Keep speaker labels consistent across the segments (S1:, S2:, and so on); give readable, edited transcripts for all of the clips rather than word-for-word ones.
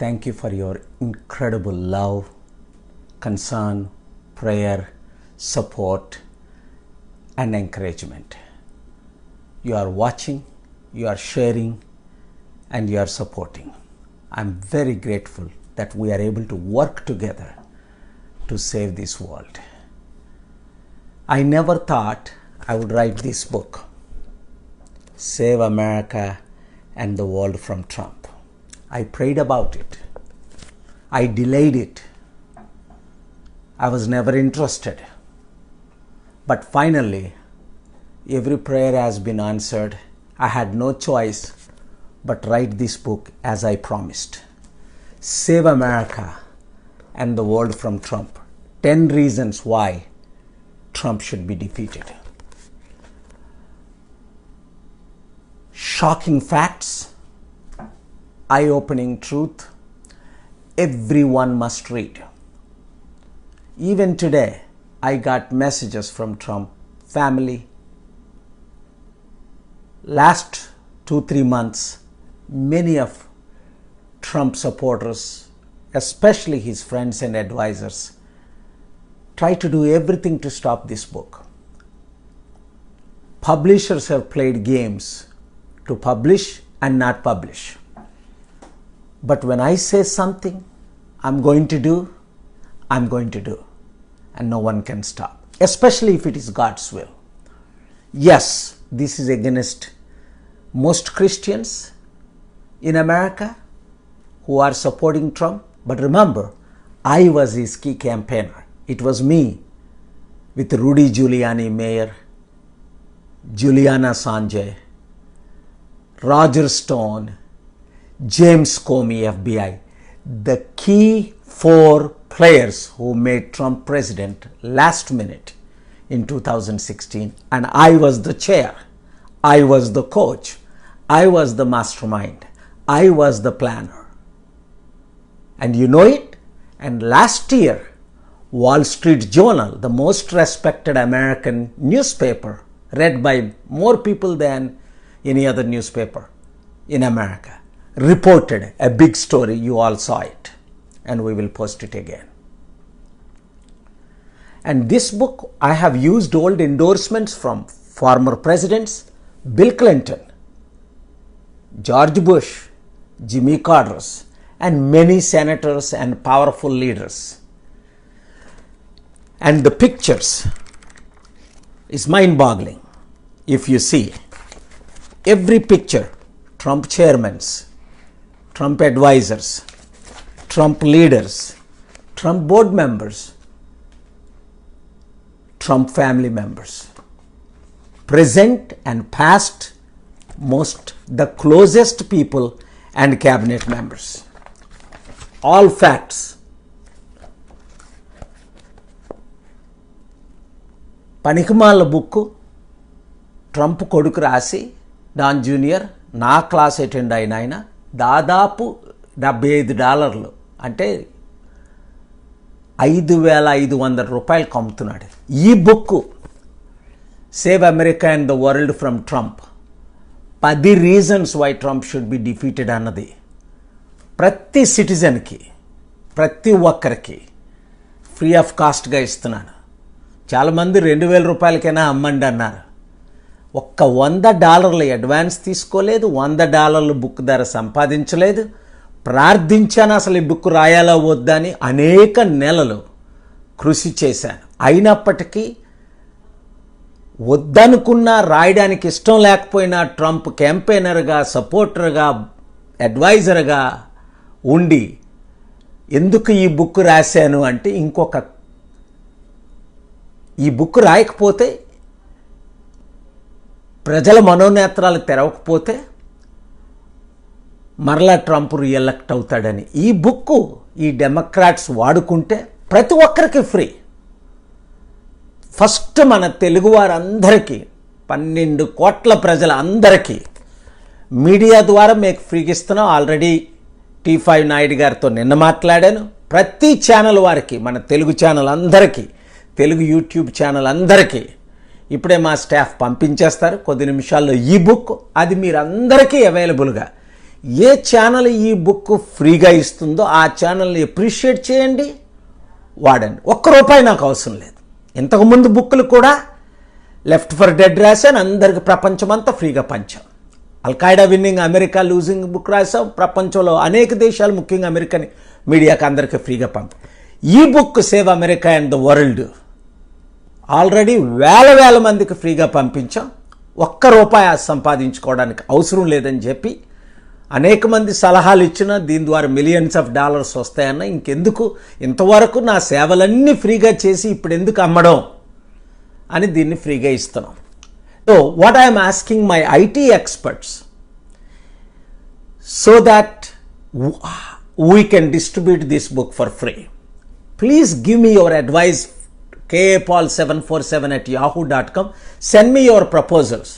S1: Thank you for your incredible love, concern, prayer, support, and encouragement. You are watching, you are sharing, and you are supporting. I'm very grateful that we are able to work together to save this world. I never thought I would write this book, Save America and the World from Trump. I prayed about it. I delayed it. I was never interested. But finally, every prayer has been answered. I had no choice but write this book as I promised. Save America and the world from Trump. 10 reasons why Trump should be defeated. Shocking facts, eye-opening truth, everyone must read. Even today, I got messages from Trump family. Last 2-3 months, many of Trump supporters, especially his friends and advisors, try to do everything to stop this book. Publishers have played games to publish and not publish. But when I say something, I'm going to do, and no one can stop, especially if it is God's will. Yes, this is against most Christians in America who are supporting Trump. But remember, I was his key campaigner. It was me with Rudy Giuliani, Mayor, Juliana Sanjay, Roger Stone, James Comey, FBI, the key 4 players who made Trump president last minute in 2016. And I was the chair. I was the coach. I was the mastermind. I was the planner. And you know it. And last year, Wall Street Journal, the most respected American newspaper, read by more people than any other newspaper in America, reported a big story. You all saw it, and we will post it again. And this book, I have used old endorsements from former presidents, Bill Clinton, George Bush, Jimmy Carter, and many senators and powerful leaders. And the pictures is mind-boggling. If you see every picture, Trump chairmans, Trump advisors, Trump leaders, Trump board members, Trump family members, present and past, the closest people and cabinet members. All facts. పనికిమాల book Trump కొడుకు రాసి Don Junior నా class attend అయిన ఆయన దాదాపు $75 అంటే $5,500 అమ్ముతున్నాడు. ఈ book save America and the world from Trump 10 reasons why Trump should be defeated అన్నది ప్రతి సిటిజన్కి, ప్రతి ఒక్కరికి ఫ్రీ ఆఫ్ కాస్ట్గా ఇస్తున్నాను. చాలామంది $2,000 అమ్మండి అన్నారు. ఒక్క $100 అడ్వాన్స్ తీసుకోలేదు, $100 బుక్ ధర సంపాదించలేదు. ప్రార్థించాను అసలు ఈ బుక్ రాయాలా వద్దా అని అనేక నెలలు కృషి చేశాను. అయినప్పటికీ వద్దనుకున్నా, రాయడానికి ఇష్టం లేకపోయినా ట్రంప్ క్యాంపెయినర్గా, సపోర్టర్గా, అడ్వైజర్గా ఉండి ఎందుకు ఈ బుక్ రాశాను అంటే ఈ బుక్ రాయకపోతే, ప్రజల మనోనేత్రాలు తెరవకపోతే మరలా ట్రంప్ రీఎలెక్ట్ అవుతాడని ఈ బుక్ ఈ డెమోక్రాట్స్ వాడుకుంటే ప్రతి ఒక్కరికి ఫ్రీ. ఫస్ట్ మన తెలుగు వారందరికీ 12 కోట్ల ప్రజలందరికీ మీడియా ద్వారా మీకు ఫ్రీగా ఇస్తున్నాం. ఆల్రెడీ T5 నాయుడు గారితో నిన్న మాట్లాడాను. ప్రతి ఛానల్ వారికి, మన తెలుగు ఛానల్ అందరికీ, తెలుగు యూట్యూబ్ ఛానల్ అందరికీ ఇప్పుడే మా స్టాఫ్ పంపించేస్తారు కొద్ది నిమిషాల్లో ఈ బుక్. అది మీరందరికీ అవైలబుల్గా ఏ ఛానల్ ఈ బుక్ ఫ్రీగా ఇస్తుందో ఆ ఛానల్ని అప్రిషియేట్ చేయండి, వాడండి. ₹1 నాకు అవసరం లేదు. ఇంతకుముందు బుక్కులు కూడా లెఫ్ట్ ఫర్ డెడ్ రాశాను, అందరికి ప్రపంచమంతా ఫ్రీగా పంచాం. అల్ఖాయిడా విన్నింగ్, అమెరికా లూజింగ్ బుక్ రాసాం. ప్రపంచంలో అనేక దేశాలు, ముఖ్యంగా అమెరికన్ మీడియాకి అందరికీ ఫ్రీగా పంపాం. ఈ book save America and the world already వేల మందికి ఫ్రీగా పంపించాం. ₹1 సంపాదించుకోవడానికి అవసరం లేదని చెప్పి అనేక మంది సలహాలు ఇచ్చినా దీని ద్వారా మిలియన్స్ ఆఫ్ డాలర్స్ వస్తాయన్న, ఇంకెందుకు, ఇంతవరకు నా సేవలన్నీ ఫ్రీగా చేసి ఇప్పుడు ఎందుకు అమ్మడం అని దీన్ని ఫ్రీగా ఇస్తున్నాం. So what I'm asking my IT experts, so that we can distribute this book for free. Please give me your advice, kapaul747@yahoo.com. Send me your proposals,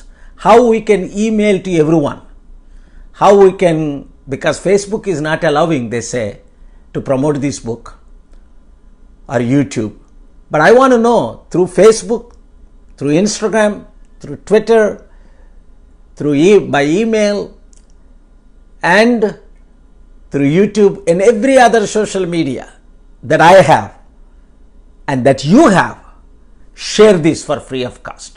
S1: how we can email to everyone, how we can, because Facebook is not allowing, they say, to promote this book or YouTube. But I want to know through Facebook, through Instagram, through Twitter, by email, and through YouTube and every other social media that I have and that you have, share this for free of cost.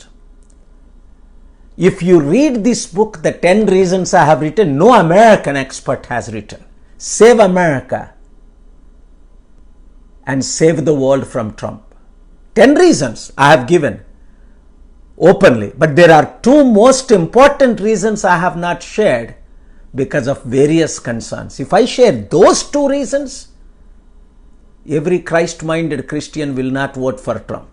S1: If you read this book, the 10 reasons I have written, no American expert has written. Save America and save the world from Trump. 10 reasons I have given openly, but there are 2 most important reasons I have not shared because of various concerns. If I share those 2 reasons, every Christ-minded Christian will not vote for Trump,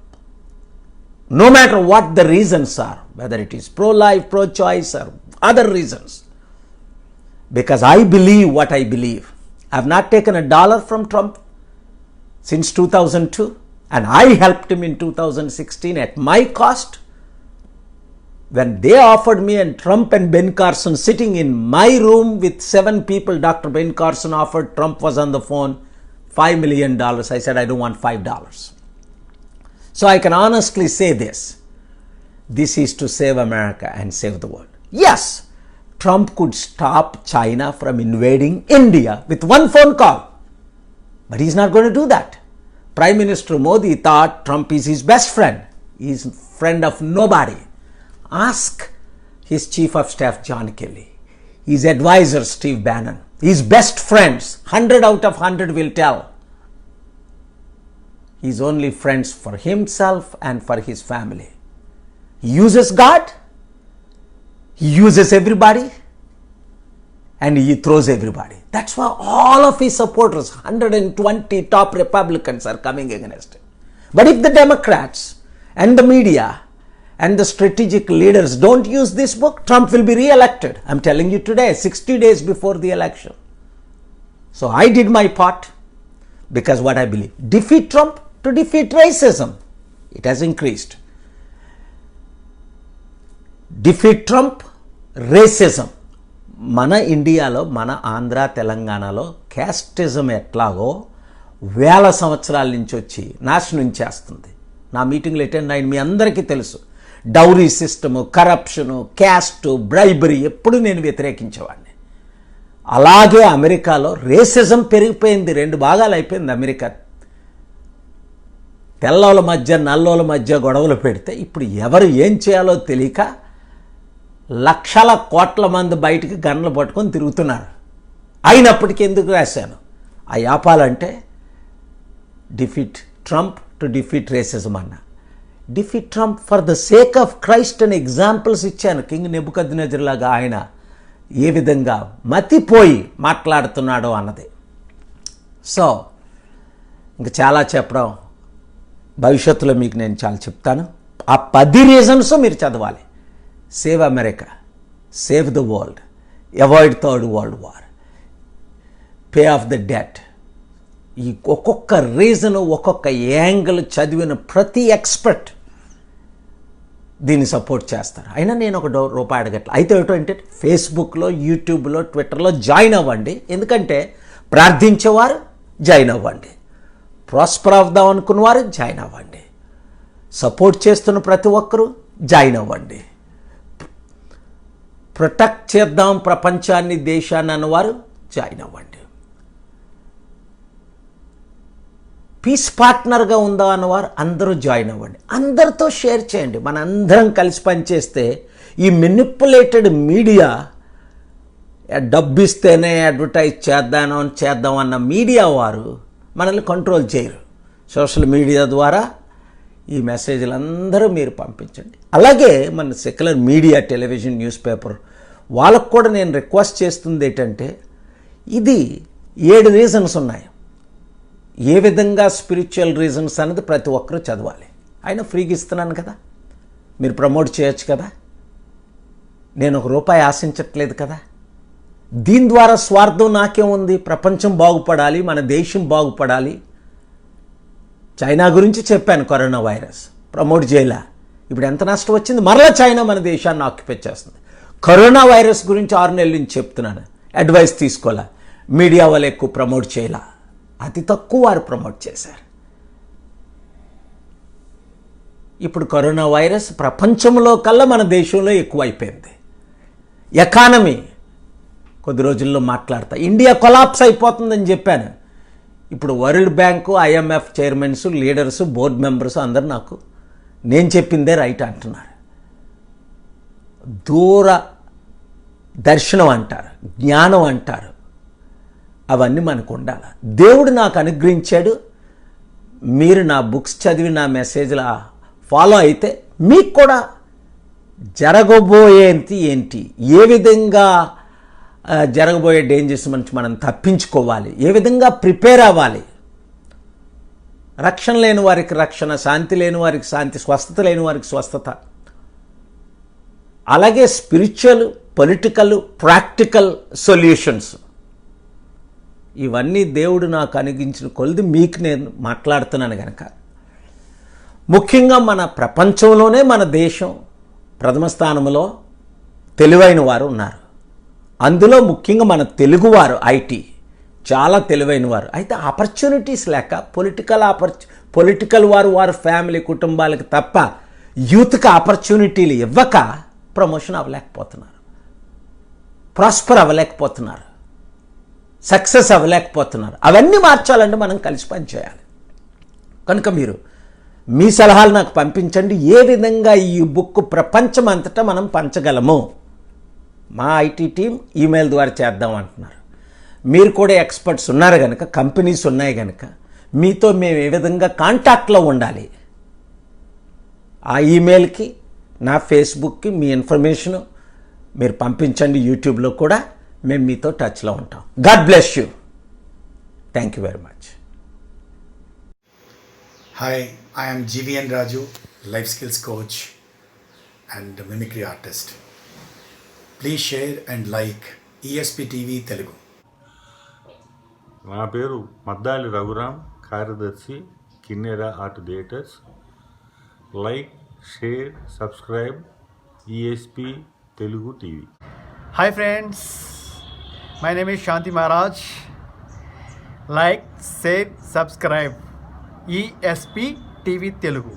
S1: no matter what the reasons are, whether it is pro-life, pro-choice, or other reasons, because I believe what I believe. I have not taken $1 from Trump since 2002, and I helped him in 2016 at my cost. When they offered me, and Trump and Ben Carson sitting in my room with 7 people, Dr. Ben Carson offered, Trump was on the phone, $5 million. I said, I don't want $5. So I can honestly say this. This is to save America and save the world. Yes, Trump could stop China from invading India with 1 phone call. But he's not going to do that. Prime Minister Modi thought Trump is his best friend. He is a friend of nobody. Ask his Chief of Staff John Kelly, his advisor Steve Bannon, his best friends, 100 out of 100 will tell he's only friends for himself and for his family. He uses God, he uses everybody, and he throws everybody. That's why all of his supporters, 120 top Republicans, are coming against him. But if the Democrats and the media and the strategic leaders don't use this book, Trump will be re-elected. I'm telling you today, 60 days before the election. So I did my part, because what I believe, defeat Trump to defeat racism. It has increased. Defeat Trump, racism. మన ఇండియాలో, మన ఆంధ్ర తెలంగాణలో casteism ఎట్లాగో వేల సంవత్సరాల నుంచి వచ్చి నాశనం చేస్తుంది. నా మీటింగ్లో అటెండ్ అయిన మీ అందరికీ తెలుసు. Dowry system, corruption, caste, bribery ఎప్పుడు నేను వ్యతిరేకించేవాడిని. అలాగే అమెరికాలో రేసిజం పెరిగిపోయింది. 2 భాగాలు అయిపోయింది అమెరికా. తెల్లోల మధ్య నల్లోల మధ్య గొడవలు పెడితే ఇప్పుడు ఎవరు ఏం చేయాలో తెలియక లక్షల కోట్ల మంది బయటికి గన్లు పట్టుకొని తిరుగుతున్నారు. అయినప్పటికీ ఎందుకు రాశాను? ఆ యాపాలంటే defeat Trump to defeat racism అన్న. Defeat Trump for the sake of Christ అని ఎగ్జాంపుల్స్ ఇచ్చాను. కింగ్ నెబుకద్నెజర్ లాగా ఆయన ఏ విధంగా మతిపోయి మాట్లాడుతున్నాడో అన్నది. సో ఇంక చాలా చెప్పడం భవిష్యత్తులో మీకు నేను చాలా చెప్తాను. ఆ 10 రీజన్స్ మీరు చదవాలి. Save America, save the world, avoid third world war, pay of the debt. ఈ ఒక్కొక్క రీజను, ఒక్కొక్క యాంగిల్ చదివిన ప్రతి ఎక్స్పర్ట్ దీన్ని సపోర్ట్ చేస్తారు. అయినా నేను ₹1 అడగట్ల. అయితే ఏంటంటే ఫేస్బుక్లో, యూట్యూబ్లో, ట్విట్టర్లో జాయిన్ అవ్వండి. ఎందుకంటే ప్రార్థించేవారు జాయిన్ అవ్వండి, ప్రాస్పర్ అవుదాం అనుకున్నవారు జాయిన్ అవ్వండి, సపోర్ట్ చేస్తున్న ప్రతి ఒక్కరూ జాయిన్ అవ్వండి. ప్రొటెక్ట్ చేద్దాం ప్రపంచాన్ని, దేశాన్ని అన్నవారు జాయిన్ అవ్వండి. పీస్ పార్ట్నర్గా ఉందా అన్నవారు అందరూ జాయిన్ అవ్వండి. అందరితో షేర్ చేయండి. మన అందరం కలిసి పనిచేస్తే ఈ మెనిపులేటెడ్ మీడియా, డబ్బు ఇస్తేనే అడ్వర్టైజ్ చేద్దాం అన్న మీడియా వారు మనల్ని కంట్రోల్ చేయరు. సోషల్ మీడియా ద్వారా ఈ మెసేజ్లు అందరూ మీరు పంపించండి. అలాగే మన secular media, television, news paper వాళ్ళకు కూడా నేను రిక్వెస్ట్ చేస్తుంది ఏంటంటే, ఇది 7 రీజన్స్ ఉన్నాయి. ఏ విధంగా స్పిరిచువల్ రీజన్స్ అనేది ప్రతి ఒక్కరూ చదవాలి. ఆయన ఫ్రీగా ఇస్తున్నాను కదా, మీరు ప్రమోట్ చేయొచ్చు కదా, నేను ₹1 ఆశించట్లేదు కదా. దీని ద్వారా స్వార్థం నాకేముంది? ప్రపంచం బాగుపడాలి, మన దేశం బాగుపడాలి. చైనా గురించి చెప్పాను, కరోనా వైరస్ ప్రమోట్ చేయలే. ఇప్పుడు ఎంత నష్టం వచ్చింది? మరలా చైనా మన దేశాన్ని ఆక్యుపై చేస్తుంది. కరోనా వైరస్ గురించి 6 నెలల నుంచి చెప్తున్నాను, అడ్వైస్ తీసుకోలే. మీడియా వాళ్ళు ఎక్కువ ప్రమోట్ చేయలే, అతి తక్కువ వారు ప్రమోట్ చేశారు. ఇప్పుడు కరోనా వైరస్ ప్రపంచంలో కల్లా మన దేశంలో ఎక్కువైపోయింది. ఎకానమీ కొద్ది రోజుల్లో మాట్లాడతా, ఇండియా కొలాప్స్ అయిపోతుందని చెప్పాను. ఇప్పుడు world bank, IMF chairmans, leaders, board members అందరు నాకు నేను చెప్పిందే రైట్ అంటున్నారు. దూర దర్శనం అంటారు, జ్ఞానం అంటారు, అవన్నీ మనకు ఉండాలి. దేవుడు నాకు అనుగ్రహించాడు. మీరు నా బుక్స్ చదివి నా మెసేజ్లా ఫాలో అయితే మీకు కూడా జరగబోయేది ఏంటి, ఏ విధంగా జరగబోయే డేంజర్స్ నుంచి మనం తప్పించుకోవాలి, ఏ విధంగా ప్రిపేర్ అవ్వాలి, రక్షణ లేని వారికి రక్షణ, శాంతి లేని వారికి శాంతి, స్వస్థత లేని వారికి స్వస్థత, అలాగే స్పిరిచువల్, పొలిటికల్, ప్రాక్టికల్ సొల్యూషన్స్, ఇవన్నీ దేవుడు నాకు అనుగ్రహించిన కొలది మీకు నేను మాట్లాడుతున్నాను కనుక. ముఖ్యంగా మన ప్రపంచంలోనే మన దేశం ప్రథమ స్థానంలో తెలివైన వారు ఉన్నారు. అందులో ముఖ్యంగా మన తెలుగువారు ఐటీ చాలా తెలివైన వారు. అయితే ఆపర్చునిటీస్ లేక పొలిటికల్ వారు ఫ్యామిలీ, కుటుంబాలకు తప్ప యూత్కి ఆపర్చునిటీలు ఇవ్వక ప్రమోషన్ అవ్వలేకపోతున్నారు, ప్రాస్పర్ అవ్వలేకపోతున్నారు, సక్సెస్ అవ్వలేకపోతున్నారు. అవన్నీ మార్చాలంటే మనం కలిసి పనిచేయాలి. కనుక మీరు మీ సలహాలు నాకు పంపించండి. ఏ విధంగా ఈ బుక్ ప్రపంచం అంతటా మనం పంచగలము. మా ఐటీ టీం ఈమెయిల్ ద్వారా చేద్దాం అంటున్నారు. మీరు కూడా ఎక్స్పర్ట్స్ ఉన్నారు కనుక, కంపెనీస్ ఉన్నాయి కనుక, మీతో మేము ఏ విధంగా కాంటాక్ట్లో ఉండాలి, ఆ ఈమెయిల్కి, నా ఫేస్బుక్కి మీ ఇన్ఫర్మేషను మీరు పంపించండి. యూట్యూబ్లో కూడా మేము మీతో టచ్లో ఉంటాం. God bless you. Thank you very much.
S2: Hi, I am GVN Raju, life skills coach and mimicry artist. Please share and like ESP TV Telugu.
S3: నా పేరు మద్దాలి రఘురామ్, కార్యదర్శి, కిన్నెర art theatres. Like, share, subscribe ESP Telugu TV.
S4: Hi friends, my name is Shanti Maharaj. Like, share, subscribe ESP TV Telugu.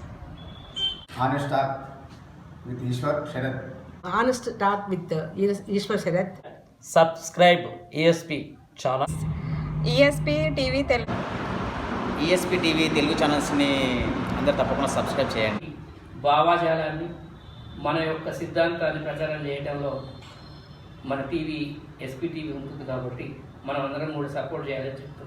S5: Honest Talk with Ishwar Sharath.
S6: Honest Talk with Ishwar Sharath.
S7: Subscribe ESP చాలా
S8: ESP TV Telugu.
S9: ESP TV Telugu ఛానల్స్ని అందరు తప్పకుండా subscribe చేయండి.
S7: భావాజాలాన్ని, మన యొక్క సిద్ధాంతాన్ని ప్రచారం చేయడంలో మన టీవీ, SP TV ఉంటుంది కాబట్టి మనం అందరం కూడా సపోర్ట్ చేయాలని చెప్తున్నాం.